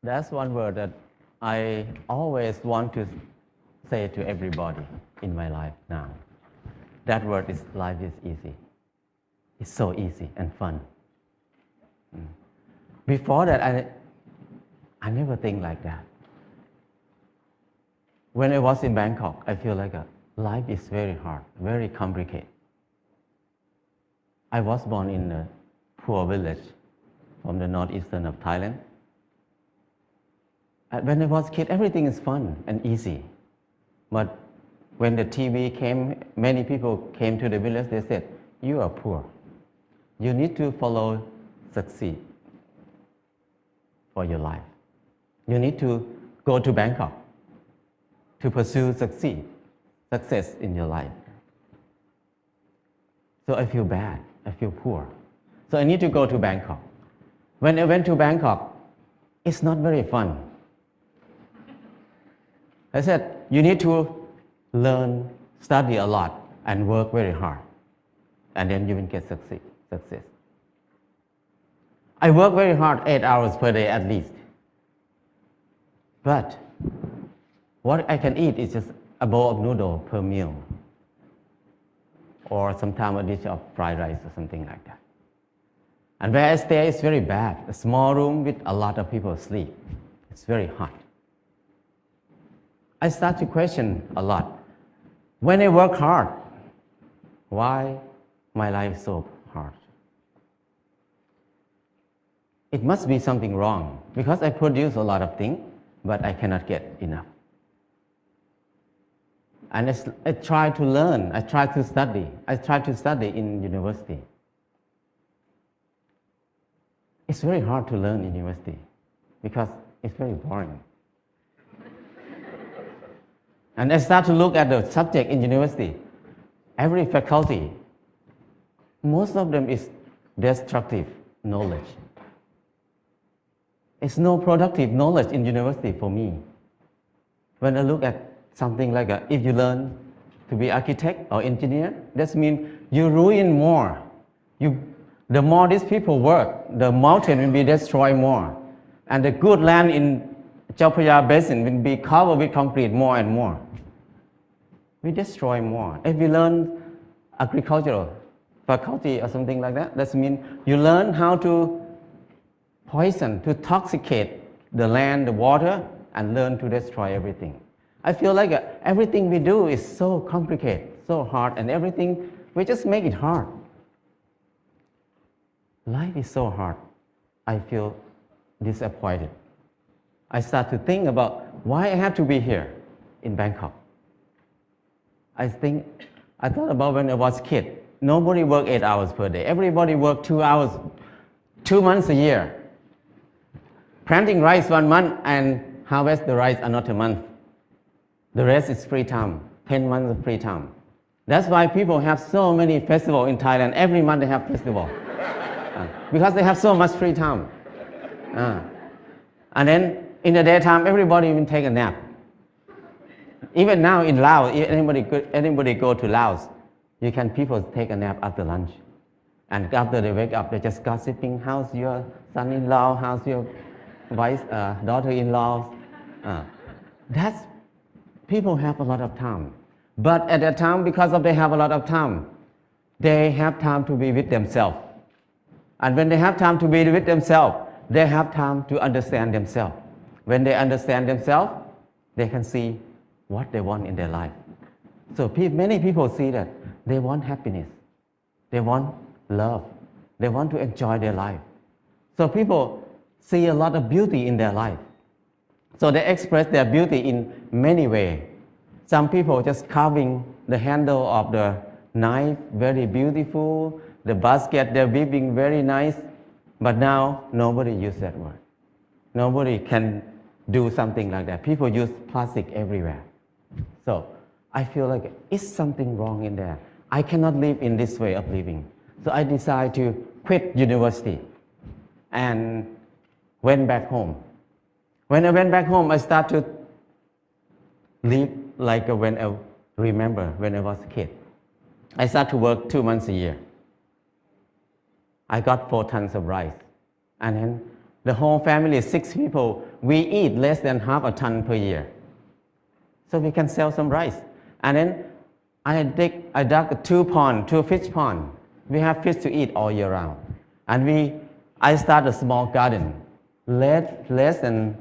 That's one word that I always want to say to everybody in my life now. That word is life is easy. It's so easy and fun. Before that, I never think like that. When I was in Bangkok, I feel like life is very hard, very complicated. I was born in a poor village from the northeastern of Thailand. And when I was a kid, everything is fun and easy. But when the TV came, many people came to the village, they said, you are poor. You need to follow succeed for your life. You need to go to Bangkok to pursue success in your life. So I feel bad, I feel poor. So I need to go to Bangkok. When I went to Bangkok, it's not very fun. I said, you need to learn, study a lot, and work very hard. And then you will get success. I work very hard, 8 hours per day at least. But what I can eat is just a bowl of noodle per meal. Or sometimes a dish of fried rice or something like that. And where I stay is very bad. A small room with a lot of people asleep. It's very hot. I start to question a lot. When I work hard, why my life is so hard? It must be something wrong because I produce a lot of things, but I cannot get enough. And I try to learn, I try to study. I try to study in university. It's very hard to learn in university because it's very boring. And I start to look at the subject in university. Every faculty, most of them is destructive knowledge. It's no productive knowledge in university for me. When I look at something like if you learn to be architect or engineer, that means you ruin more. The more these people work, the mountain will be destroyed more. And the good land in Chao Phraya Basin will be covered with concrete more and more. We destroy more. If we learn agricultural faculty or something like that, that means you learn how to poison, to toxicate the land, the water, and learn to destroy everything. I feel like everything we do is so complicated, so hard, and everything, we just make it hard. Life is so hard. I feel disappointed. I start to think about why I have to be here in Bangkok. I thought about when I was a kid. Nobody worked 8 hours per day. Everybody worked 2 hours, 2 months a year. Planting rice 1 month and harvest the rice another month. The rest is free time, 10 months of free time. That's why people have so many festivals in Thailand. Every month they have festival. Because they have so much free time. And then in the daytime, everybody will take a nap. Even now in Laos, anybody go to Laos, people take a nap after lunch. And after they wake up, they're just gossiping, how's your son-in-law, how's your daughter-in-law. People have a lot of time. But at that time, because they have a lot of time, they have time to be with themselves. And when they have time to be with themselves, they have time to understand themselves. When they understand themselves, they can see what they want in their life. So many people see that they want happiness. They want love. They want to enjoy their life. So people see a lot of beauty in their life. So they express their beauty in many ways. Some people just carving the handle of the knife, very beautiful. The basket, they're weaving very nice. But now, nobody uses that word. Nobody can do something like that. People use plastic everywhere. So I feel like it's something wrong in there. I cannot live in this way of living. So I decided to quit university and went back home. When I went back home, I started to live like when I remember when I was a kid. I started to work 2 months a year. I got 4 tons of rice. And then the whole family, 6 people, we eat less than half a ton per year. So we can sell some rice. And then I dug 2 fish pond. We have fish to eat all year round. And I started a small garden, less than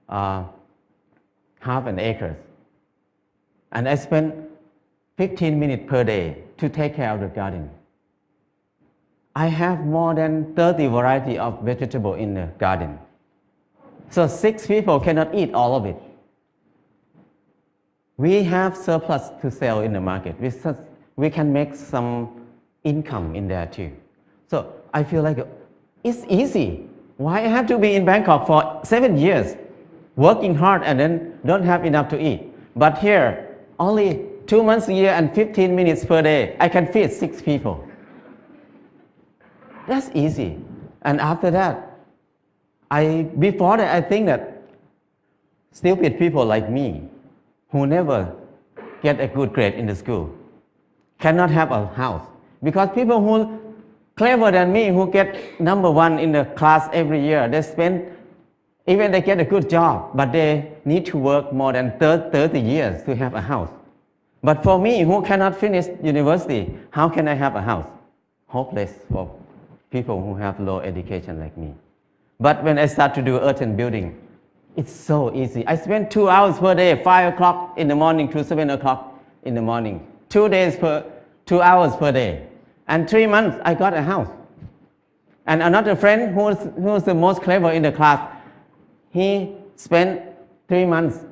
half an acre. And I spent 15 minutes per day to take care of the garden. I have more than 30 varieties of vegetable in the garden. So 6 people cannot eat all of it. We have surplus to sell in the market. We can make some income in there too. So I feel like it's easy. Why I have to be in Bangkok for 7 years, working hard and then don't have enough to eat? But here, only 2 months a year and 15 minutes per day, I can feed 6 people. That's easy. And after that, before that, I think that stupid people like me, who never get a good grade in the school, cannot have a house. Because people who clever than me, who get number 1 in the class every year, even they get a good job, but they need to work more than 30 years to have a house. But for me, who cannot finish university, how can I have a house? Hopeless for people who have low education like me. But when I start to do earth and building, it's so easy. I spend 2 hours per day, 5 o'clock in the morning to 7 o'clock in the morning. 2 hours per day. And 3 months, I got a house. And another friend who was the most clever in the class, he spent 3 months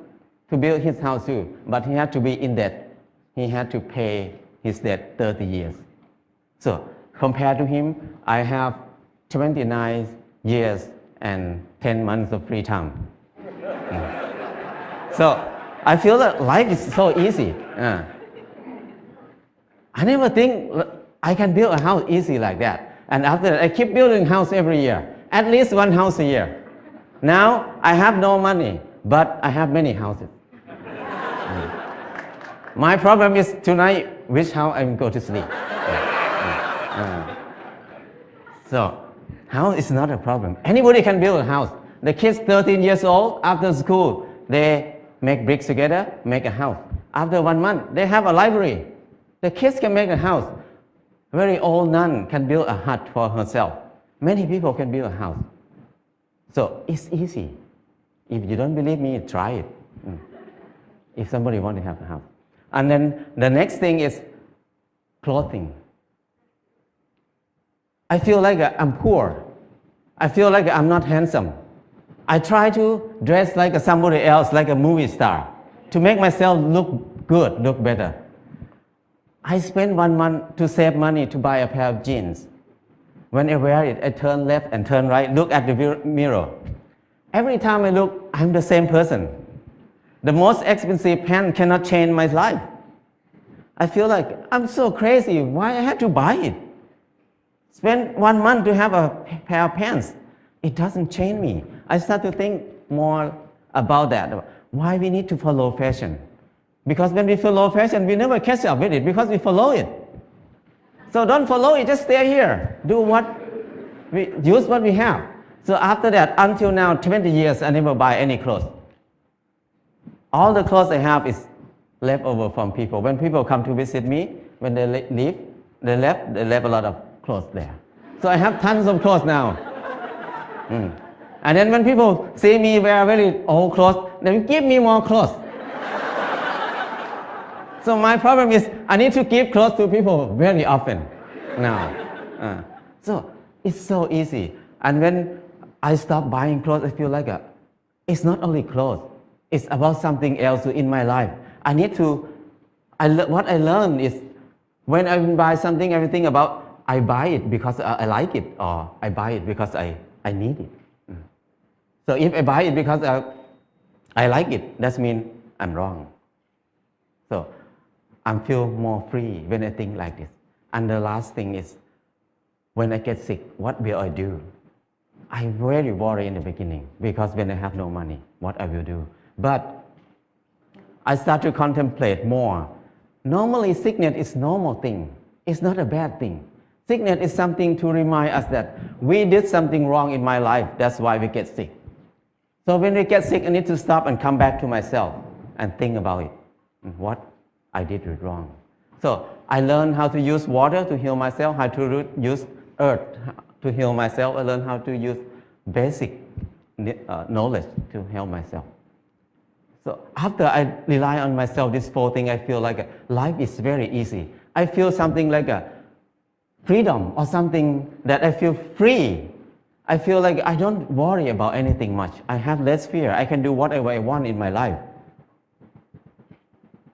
to build his house too, but he had to be in debt. He had to pay his debt 30 years. So compared to him, I have 29 years and 10 months of free time. So I feel that life is so easy. I never think I can build a house easy like that. And after that, I keep building house every year, at least 1 house a year. Now I have no money, but I have many houses. My problem is tonight, which house I'm going to sleep. So house is not a problem. Anybody can build a house. The kids 13 years old, after school, they make bricks together, make a house. After 1 month, they have a library. The kids can make a house. Very old nun can build a hut for herself. Many people can build a house. So it's easy. If you don't believe me, try it. If somebody wants to have a house. And then the next thing is clothing. I feel like I'm poor. I feel like I'm not handsome. I try to dress like somebody else, like a movie star, to make myself look good, look better. I spend 1 month to save money to buy a pair of jeans. When I wear it, I turn left and turn right, look at the mirror. Every time I look, I'm the same person. The most expensive pants cannot change my life. I feel like I'm so crazy. Why I have to buy it? Spend 1 month to have a pair of pants. It doesn't change me. I start to think more about that. Why we need to follow fashion? Because when we follow fashion, we never catch up with it because we follow it. So don't follow it, just stay here. Use what we have. So after that, until now, 20 years, I never buy any clothes. All the clothes I have is left over from people. When people come to visit me, when they leave, they left a lot of clothes there. So I have tons of clothes now. And then when people see me wear very old clothes, they give me more clothes. So my problem is I need to give clothes to people very often now. So it's so easy. And when I stop buying clothes, I feel like it's not only clothes. It's about something else in my life. What I learned is when I buy something, everything about I buy it because I like it, or I buy it because I need it. So if I buy it because I like it, that means I'm wrong. So I feel more free when I think like this. And the last thing is, when I get sick, what will I do? I very worry in the beginning because when I have no money, what I will do. But I start to contemplate more. Normally, sickness is normal thing. It's not a bad thing. Sickness is something to remind us that we did something wrong in my life. That's why we get sick. So when I get sick, I need to stop and come back to myself and think about it, what I did wrong. So I learned how to use water to heal myself, how to use earth to heal myself. I learned how to use basic knowledge to help myself. So after I rely on myself, this 4 things, I feel like life is very easy. I feel something like a freedom or something that I feel free. I feel like I don't worry about anything much. I have less fear. I can do whatever I want in my life.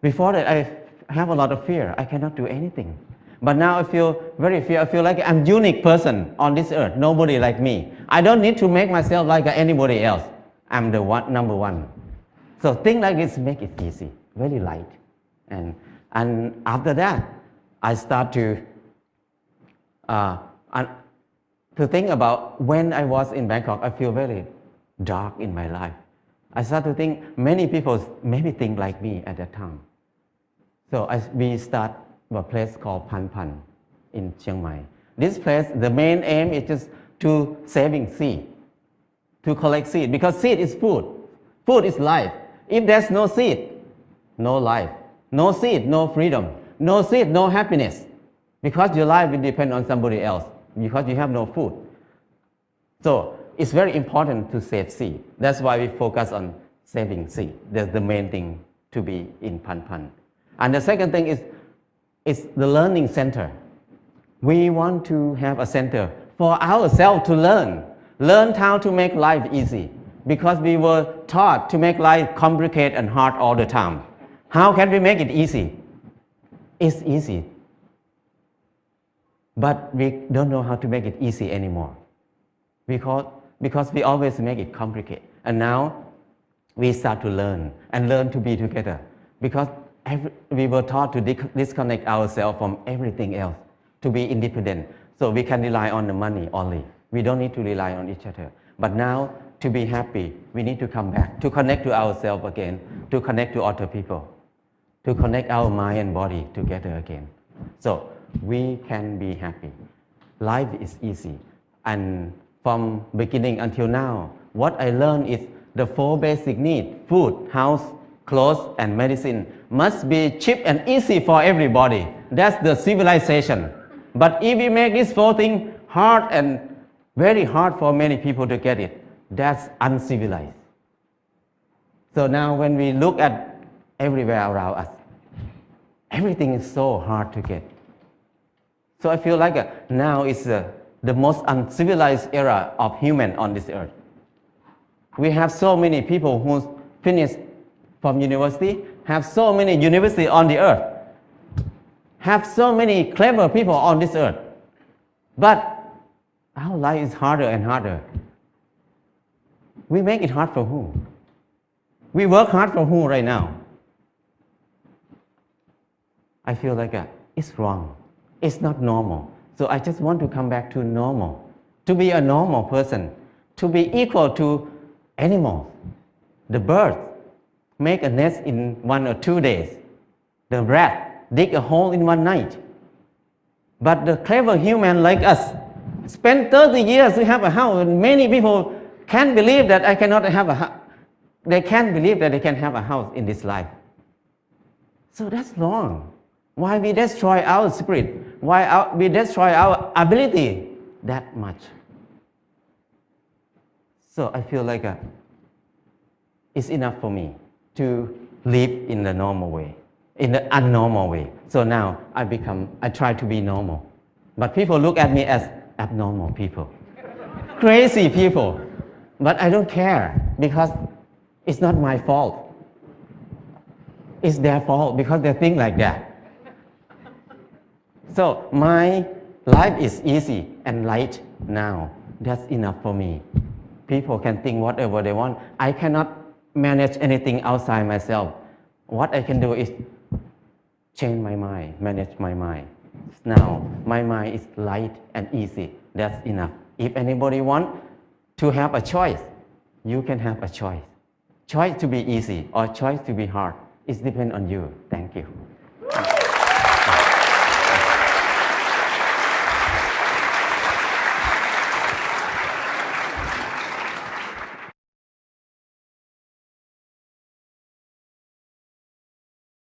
Before that, I have a lot of fear. I cannot do anything. But now I feel very fear. I feel like I'm a unique person on this earth. Nobody like me. I don't need to make myself like anybody else. I'm the number one. So things like this make it easy, very light. And after that, I start to think about when I was in Bangkok, I feel very dark in my life. I start to think many people maybe think like me at that time. So we start a place called Pan Pan in Chiang Mai. This place, the main aim is just to saving seed, to collect seed, because seed is food. Food is life. If there's no seed, no life. No seed, no freedom. No seed, no happiness. Because your life will depend on somebody else, because you have no food. So it's very important to save seed. That's why we focus on saving seed. That's the main thing to be in Pan Pan. And the second thing is the learning center. We want to have a center for ourselves to learn how to make life easy, because we were taught to make life complicated and hard all the time. How can we make it easy? It's easy, but we don't know how to make it easy anymore, because we always make it complicated. And now we start to learn to be together, because we were taught to disconnect ourselves from everything else, to be independent. So we can rely on the money only. We don't need to rely on each other. But now, to be happy, we need to come back, to connect to ourselves again, to connect to other people, to connect our mind and body together again. So we can be happy. Life is easy. And from beginning until now, what I learned is the 4 basic needs, food, house, clothes, and medicine, must be cheap and easy for everybody. That's the civilization. But if we make these 4 things hard and very hard for many people to get it, that's uncivilized. So now when we look at everywhere around us, everything is so hard to get. So I feel like now is the most uncivilized era of human on this earth. We have so many people who finish from university, have so many universities on the earth, have so many clever people on this earth. But our life is harder and harder. We make it hard for who? We work hard for who right now? I feel like it's wrong. It's not normal. So I just want to come back to normal, to be a normal person, to be equal to animals. The birds make a nest in 1 or 2 days. The rat dig a hole in 1 night. But the clever human like us spend 30 years to have a house. And many people can't believe that I cannot have a house. They can't believe that they can have a house in this life. So that's wrong. Why we destroy our spirit? Why we destroy our ability that much? So I feel like it's enough for me to live in the normal way, in the unnormal way. So now I try to be normal. But people look at me as abnormal people, crazy people. But I don't care, because it's not my fault. It's their fault, because they think like that. So my life is easy and light now. That's enough for me. People can think whatever they want. I cannot manage anything outside myself. What I can do is change my mind, manage my mind. Now my mind is light and easy. That's enough. If anybody wants to have a choice, you can have a choice. Choice to be easy or choice to be hard. It depends on you. Thank you.